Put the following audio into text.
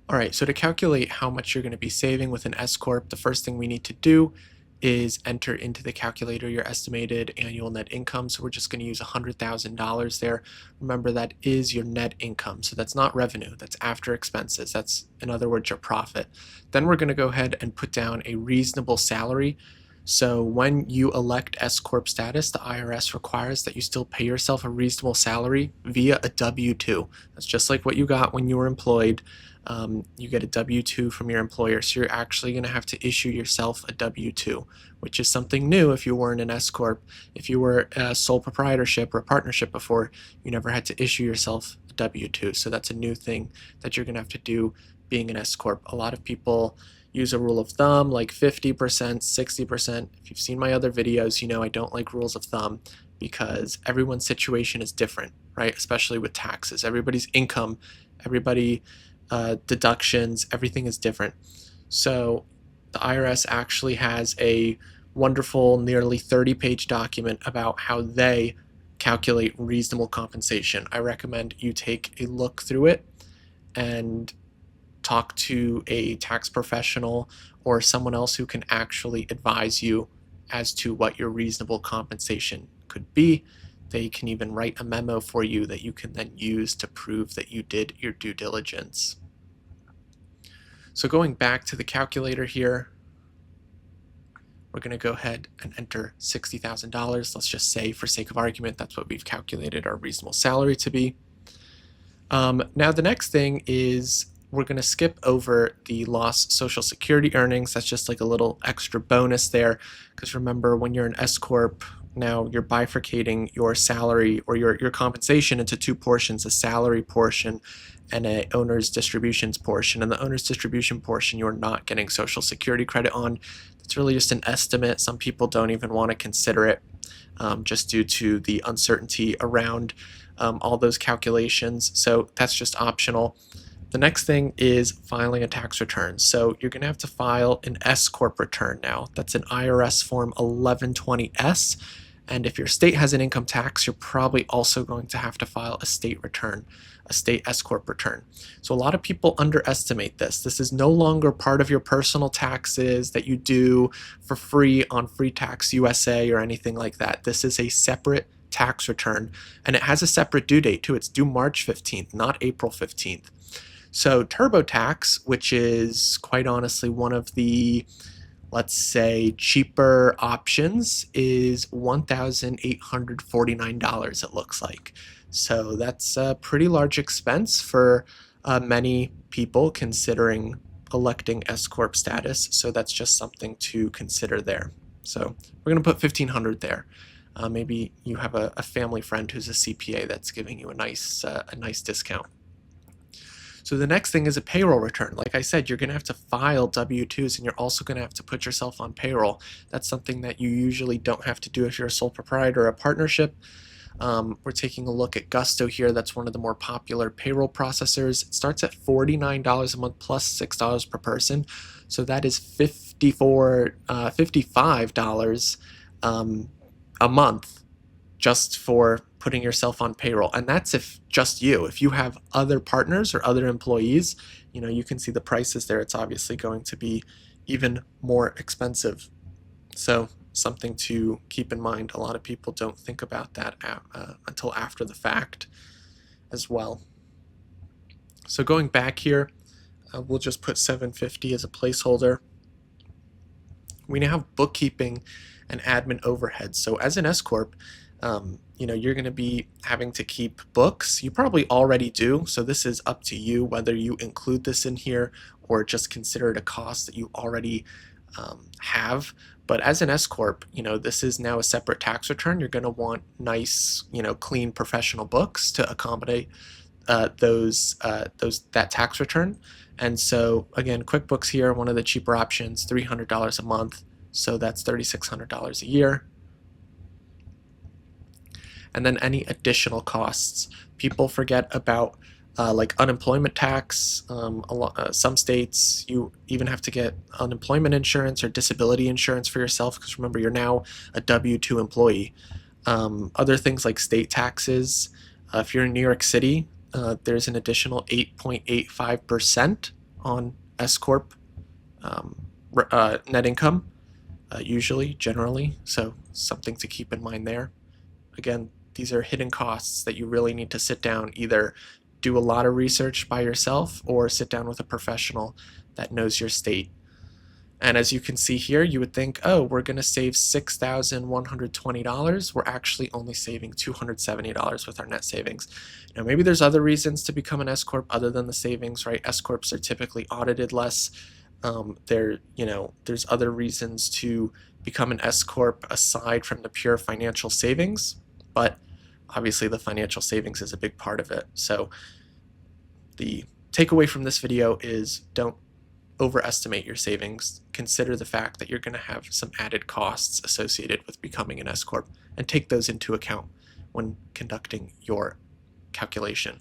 All right, so to calculate how much you're going to be saving with an S-Corp, the first thing we need to do is enter into the calculator your estimated annual net income. So we're just going to use $100,000 there. Remember, that is your net income. So that's not revenue, that's after expenses. That's, in other words, your profit. Then we're going to go ahead and put down a reasonable salary. So when you elect S-Corp status, the IRS requires that you still pay yourself a reasonable salary via a W-2. That's just like what you got when you were employed. You get a W-2 from your employer, so you're actually going to have to issue yourself a W-2, which is something new if you weren't an S-Corp. If you were a sole proprietorship or a partnership before, you never had to issue yourself a W-2, so that's a new thing that you're going to have to do being an S-Corp. A lot of people use a rule of thumb like 50%, 60%. If you've seen my other videos, you know I don't like rules of thumb because everyone's situation is different, right? Especially with taxes. Everybody's income, everybody deductions, everything is different. So the IRS actually has a wonderful, nearly 30-page document about how they calculate reasonable compensation. I recommend you take a look through it and talk to a tax professional or someone else who can actually advise you as to what your reasonable compensation could be. They can even write a memo for you that you can then use to prove that you did your due diligence. So going back to the calculator here, we're going to go ahead and enter $60,000. Let's just say, for sake of argument, that's what we've calculated our reasonable salary to be. Now the next thing is we're going to skip over the lost Social Security earnings. That's just like a little extra bonus there, because remember, when you're an S-Corp, now you're bifurcating your salary or your compensation into two portions, a salary portion and a owner's distributions portion. And the owner's distribution portion, you're not getting Social Security credit on. It's really just an estimate. Some people don't even want to consider it just due to the uncertainty around all those calculations. So that's just optional. The next thing is filing a tax return. So you're going to have to file an S-Corp return now. That's an IRS Form 1120-S. And if your state has an income tax, you're probably also going to have to file a state return, a state S-Corp return. So a lot of people underestimate this. This is no longer part of your personal taxes that you do for free on Free Tax USA or anything like that. This is a separate tax return, and it has a separate due date too. It's due March 15th, not April 15th. So TurboTax, which is quite honestly one of the, let's say, cheaper options, is $1,849, it looks like. So that's a pretty large expense for many people considering electing S-Corp status. So that's just something to consider there. So we're going to put $1,500 there. Maybe you have a family friend who's a CPA that's giving you a nice discount. So the next thing is a payroll return. Like I said, you're going to have to file W-2s, and you're also going to have to put yourself on payroll. That's something that you usually don't have to do if you're a sole proprietor or a partnership. We're taking a look at Gusto here. That's one of the more popular payroll processors. It starts at $49 a month plus $6 per person. So that is $55 a month just for putting yourself on payroll. And that's if just you. If you have other partners or other employees, you know, you can see the prices there. It's obviously going to be even more expensive. So something to keep in mind. A lot of people don't think about that until after the fact as well. So going back here, we'll just put $750 as a placeholder. We now have bookkeeping and admin overhead. So as an S-Corp, you know, you're going to be having to keep books. You probably already do, so this is up to you whether you include this in here or just consider it a cost that you already have. But as an S-Corp, you know, this is now a separate tax return. You're going to want nice, you know, clean professional books to accommodate that tax return. And so again, QuickBooks here, one of the cheaper options, $300 a month. So that's $3,600 a year. And then any additional costs. People forget about like unemployment tax. Some states, you even have to get unemployment insurance or disability insurance for yourself, because remember, you're now a W-2 employee. Other things like state taxes. If you're in New York City, there's an additional 8.85% on S-Corp net income, usually, generally, so something to keep in mind there. Again, these are hidden costs that you really need to sit down, either do a lot of research by yourself or sit down with a professional that knows your state. And as you can see here, you would think, oh, we're going to save $6,120. We're actually only saving $270 with our net savings. Now, maybe there's other reasons to become an S-Corp other than the savings, right? S-Corps are typically audited less. There's other reasons to become an S-Corp aside from the pure financial savings, but obviously the financial savings is a big part of it. So the takeaway from this video is don't overestimate your savings. Consider the fact that you're going to have some added costs associated with becoming an S-Corp and take those into account when conducting your calculation.